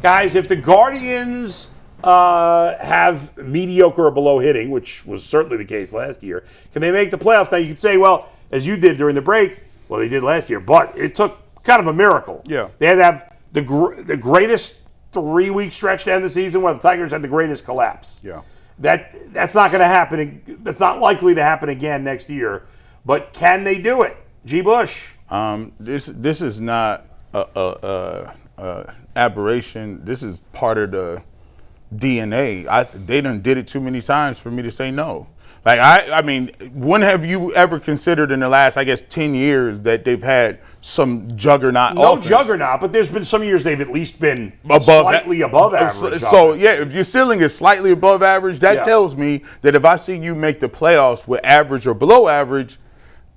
Guys, if the Guardians have mediocre or below hitting, which was certainly the case last year, can they make the playoffs? Now you could say, well, as you did during the break, well, they did last year, but it took kind of a miracle. Yeah. They had to have the greatest 3-week stretch to end the season where the Tigers had the greatest collapse. Yeah. That's not going to happen. That's not likely to happen again next year. But can they do it? G. Bush. This is not a aberration. This is part of the DNA. They done did it too many times for me to say no. Like I mean, when have you ever considered in the last, I guess, 10 years that they've had some juggernaut? No offense? Juggernaut, but there's been some years they've at least been slightly above average. So yeah, if your ceiling is slightly above average, that tells me that if I see you make the playoffs with average or below average,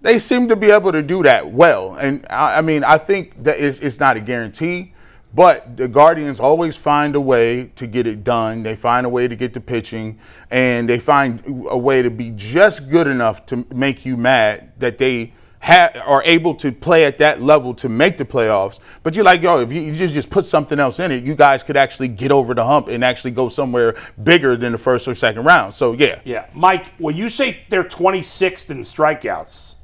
they seem to be able to do that well. And I mean, I think that it's not a guarantee. But the Guardians always find a way to get it done. They find a way to get the pitching, and they find a way to be just good enough to make you mad that they are able to play at that level to make the playoffs. But you're like, yo, if you just put something else in it, you guys could actually get over the hump and actually go somewhere bigger than the first or second round. So, yeah. Yeah. Mike, when you say they're 26th in strikeouts.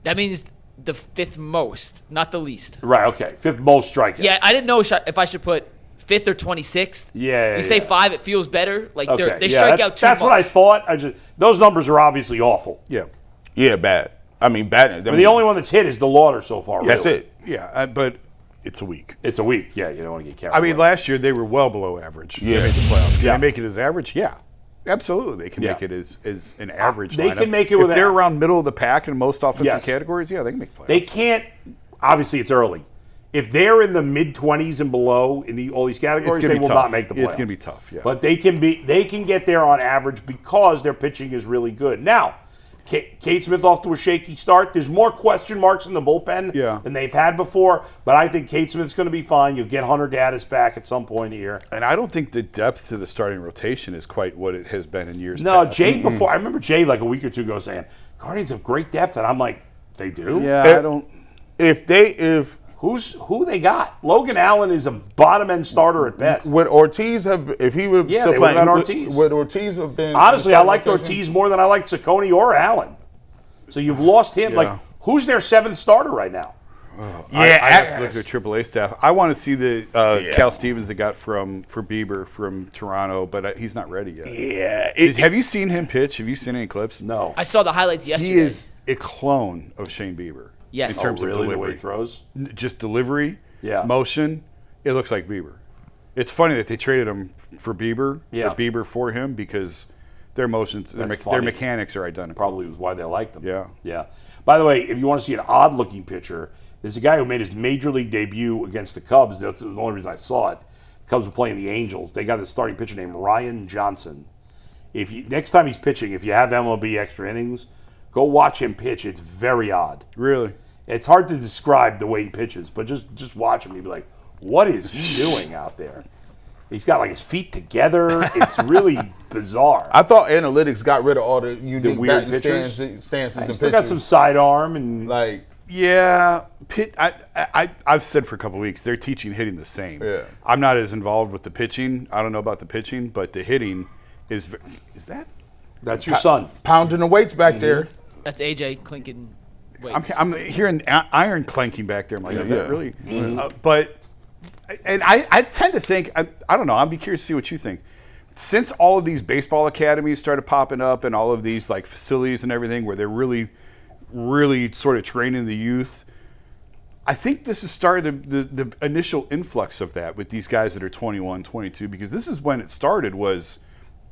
That means the 5th most, not the least. Right, okay. 5th most strikeouts. Yeah, I didn't know if I should put 5th or 26th. Yeah. You say 5, it feels better. Like okay. they strike out too much. That's what I thought. Those numbers are obviously awful. Yeah. Yeah, bad. I mean, bad. The only one that's hit is DeLauter so far. That's really. it. Yeah, but it's a week. It's a week. Yeah, you don't want to get carried I mean, away. last year they were well below average. Yeah. They made the playoffs. Can Yeah. they make it as average? Yeah. Absolutely, they can make it as an average. They lineup. can make it if with they're around middle of the pack in most offensive Yes. categories. Yeah, they can make playoffs. They can't. Obviously, it's early. If they're in the mid-20s and below in all these categories, they will not make the playoffs. It's going to be tough. Yeah, but they can get there on average because their pitching is really good. Now, Kate Smith off to a shaky start. There's more question marks in the bullpen than they've had before, but I think Kate Smith's going to be fine. You'll get Hunter Gaddis back at some point here. And I don't think the depth to the starting rotation is quite what it has been in years No, past. Jay before. I remember Jay like a week or two ago saying, Guardians have great depth, and I'm like, they do? Yeah, I don't. Who they got? Logan Allen is a bottom end starter at best. Would Ortiz if he would still they would have playing? Ortiz. Would Ortiz have been? Honestly, I liked Ortiz more than I liked Ciccone or Allen. So you've lost him. Yeah. Like, who's their 7th starter right now? I have to look at the AAA staff. I want to see the Cal Stevens they got for Bieber from Toronto, but he's not ready yet. Yeah. Have you seen him pitch? Have you seen any clips? No. I saw the highlights yesterday. He is a clone of Shane Bieber. Yes. In terms of really, the way delivery. he throws? Just delivery, Yeah. motion, it looks like Bieber. It's funny that they traded him for Bieber, Yeah. or Bieber for him, because their motions, their funny. mechanics are identical. Probably was why they liked him. Yeah. Yeah. By the way, if you want to see an odd-looking pitcher, there's a guy who made his major league debut against the Cubs. That's the only reason I saw it. The Cubs were playing the Angels. They got a starting pitcher named Ryan Johnson. Next time he's pitching, if you have MLB extra innings, go watch him pitch. It's very odd. Really? It's hard to describe the way he pitches, but just watch him. You'd be like, what is he doing out there? He's got like his feet together. It's really bizarre. I thought analytics got rid of all the unique weird batting pitchers? stances and Still pitches. got some sidearm and like. Yeah, I've said for a couple of weeks they're teaching hitting the same. Yeah. I'm not as involved with the pitching. I don't know about the pitching, but the hitting is that? that's your son. Pounding the weights back there. That's AJ clinking weights. I'm hearing iron clanking back there. I'm like, is that really? Mm-hmm. But I tend to think I don't know. I'd be curious to see what you think. Since all of these baseball academies started popping up and all of these like facilities and everything where they're really sort of training the youth, I think this has started the initial influx of that with these guys that are 21, 22, because this is when it started was,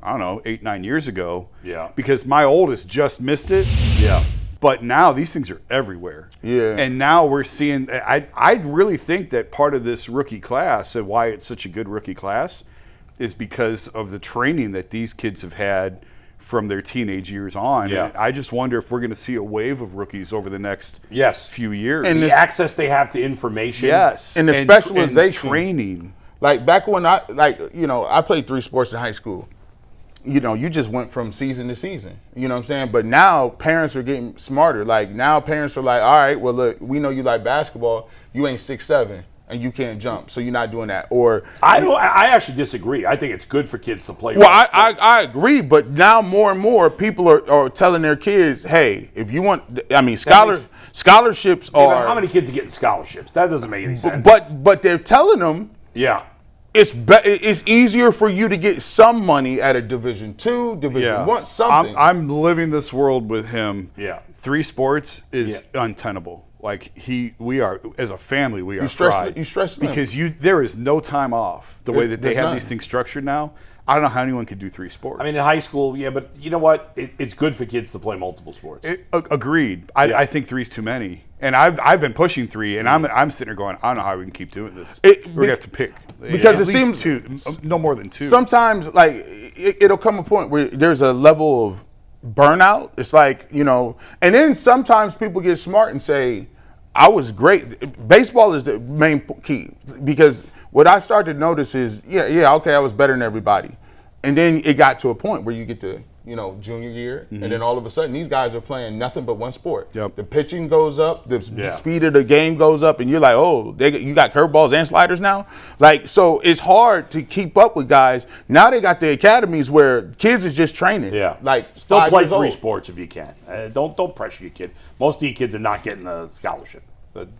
I don't know, 8-9 years ago. Yeah. Because my oldest just missed it. Yeah. But now these things are everywhere. Yeah. And now we're seeing, I really think that part of this rookie class and why it's such a good rookie class is because of the training that these kids have had from their teenage years on. Yeah. And I just wonder if we're going to see a wave of rookies over the next few years. And the access they have to information. Yes. And the specialization. And training. Like back when I played 3 sports in high school. You just went from season to season. You know what I'm saying? But now parents are getting smarter. Like now parents are like, all right, well look, we know you like basketball. You ain't 6'7". and you can't jump, so you're not doing that. Or I actually disagree. I think it's good for kids to play. well, I agree, but now more and more people are telling their kids, hey, if you want, I mean, scholarships Yeah, are. but how many kids are getting scholarships? That doesn't make any sense. But they're telling them yeah. it's easier for you to get some money at a Division II, Division I, something. I'm living this world with him. Yeah. 3 sports is untenable. Like we are as a family, we are stress- fried. you stress them. because there is no time off. The way that they There's have none. these things structured now, I don't know how anyone could do 3 sports. I mean, in high school, yeah, but you know what? It's good for kids to play multiple sports. Agreed. Yeah. I think 3's too many, and I've been pushing 3, and I'm sitting there going, I don't know how we can keep doing this. We're gonna have to pick because at it least seems 2, no more than 2. sometimes like it'll come a point where there's a level of burnout. It's like, and then sometimes people get smart and say, I was great. Baseball is the main key, because what I started to notice is, okay, I was better than everybody. And then it got to a point where you get to, junior year, and then all of a sudden these guys are playing nothing but one sport. Yep. The pitching goes up, the speed of the game goes up, and you're like, oh, you got curveballs and sliders now? Like, so it's hard to keep up with guys. Now they got the academies where kids is just training. Yeah. Like, Still 5 play years 3 old. sports if you can. Don't pressure your kid. Most of your kids are not getting a scholarship.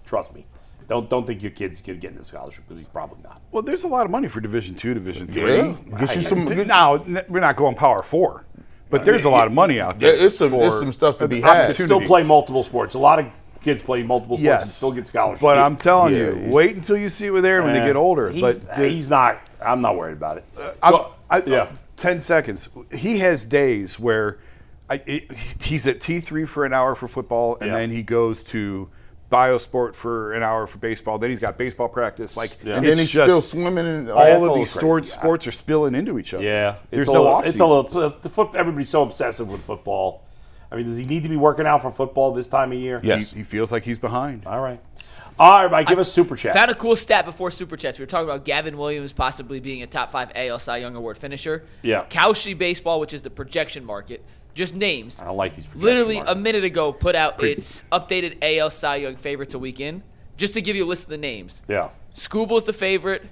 Trust me. Don't think your kid's going to get a scholarship, because he's probably not. Well, there's a lot of money for Division II, Division III. Yeah. Get you some. Now we're not going Power 4, but there's a lot of money out there. There's some stuff to be had. opportunities. Still play multiple sports. A lot of kids play multiple sports and Yes. still get scholarships. But I'm telling Yeah, you, wait until you see with there when they get older. He's not. I'm not worried about it. Yeah. 10 seconds. He has days where he's at T3 for an hour for football, and then he goes to Biosport for an hour for baseball. Then he's got baseball practice. And then he's still swimming. And all of these sports are spilling into each other. Yeah, There's no off It's a little. Everybody's so obsessive with football. I mean, does he need to be working out for football this time of year? Yes. He feels like he's behind. All right. All right, give us super chat. Found a cool stat before Super Chats. We were talking about Gavin Williams possibly being a top 5 AL Cy Young Award finisher. Yeah. Cowshy Baseball, which is the projection market, just names. I don't like these projections. Literally markets. a minute ago put out its updated AL Cy Young favorites a week in. Just to give you a list of the names. Yeah. Skubal's the favorite.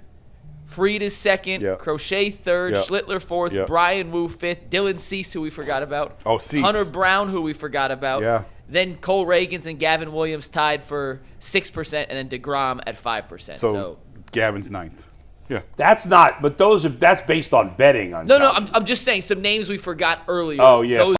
Freed is second. Yep. Crochet third. Yep. Schlittler fourth. Yep. Brian Wu fifth. Dylan Cease, who we forgot about. Oh, Cease. Hunter Brown, who we forgot about. Yeah. Then Cole Reagans and Gavin Williams tied for 6%, and then DeGrom at 5%. So Gavin's 9th. Yeah. That's not. But that's based on betting on. No, Cowshy. I'm just saying some names we forgot earlier. Oh, yeah. Those